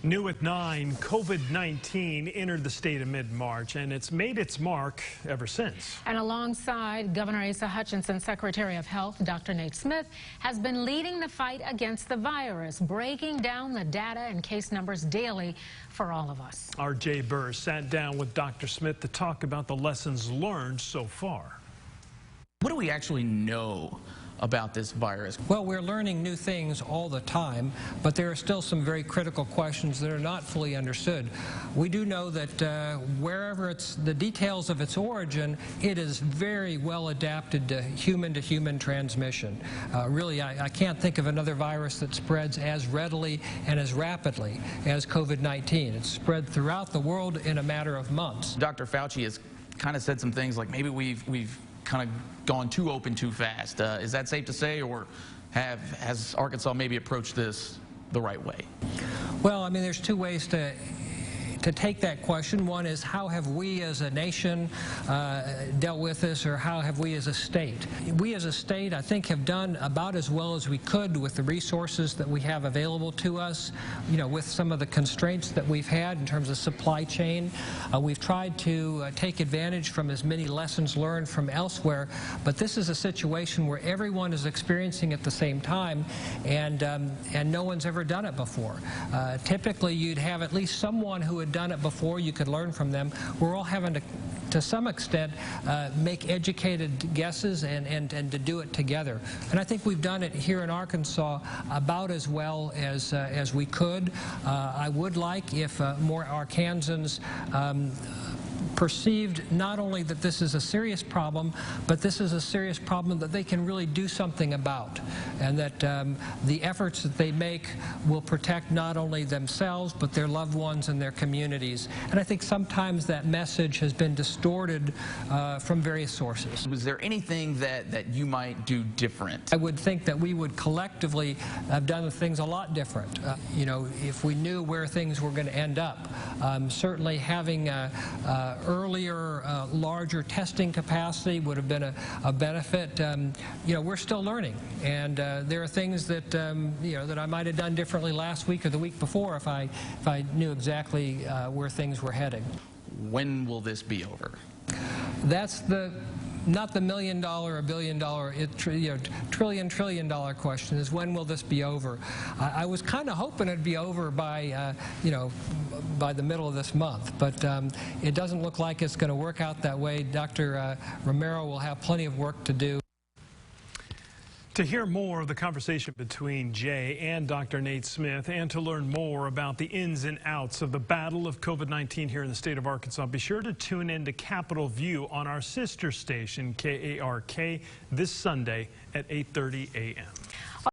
New at 9, COVID-19 entered the state of mid-March, and it's made its mark ever since. And alongside Governor Asa Hutchinson, Secretary of Health, Dr. Nate Smith, has been leading the fight against the virus, breaking down the data and case numbers daily for all of us. Our Jay Bir sat down with Dr. Smith to talk about the lessons learned so far. What do we actually know about this virus? Well, we're learning new things all the time, but there are still some very critical questions that are not fully understood. We do know that wherever it's the details of its origin, it is very well adapted to human transmission. Really, I can't think of another virus that spreads as readily and as rapidly as COVID-19. It's spread throughout the world in a matter of months. Dr. Fauci has kind of said some things like maybe we've kind of gone too open too fast. Is that safe to say, or has Arkansas maybe approached this the right way? Well, I mean, there's two ways to take that question. One is, how have we as a nation dealt with this, or how have we as a state? We as a state, I think, have done about as well as we could with the resources that we have available to us, you know, with some of the constraints that we've had in terms of supply chain. We've tried to take advantage from as many lessons learned from elsewhere, but this is a situation where everyone is experiencing at the same time, and no one's ever done it before. Typically, you'd have at least someone who had done it before. You could learn from them. We're all having to some extent, make educated guesses and to do it together. And I think we've done it here in Arkansas about as well as we could. I would like if more Arkansans perceived not only that this is a serious problem, but this is a serious problem that they can really do something about, and that the efforts that they make will protect not only themselves but their loved ones and their communities. And I think sometimes that message has been distorted from various sources. Was there anything that you might do different? I would think that we would collectively have done things a lot different. You know, if we knew where things were going to end up. Certainly having earlier, larger testing capacity would have been a benefit. You know, we're still learning, and there are things that you know, that I might have done differently last week or the week before if I knew exactly where things were heading. When will this be over? That's not the $1 million or $1 billion, trillion dollar question is, when will this be over? I was kind of hoping it'd be over by, you know, by the middle of this month, but it doesn't look like it's going to work out that way. Dr. Romero will have plenty of work to do. To hear more of the conversation between Jay and Dr. Nate Smith, and to learn more about the ins and outs of the battle of COVID-19 here in the state of Arkansas, be sure to tune in to Capitol View on our sister station, KARK, this Sunday at 8:30 a.m.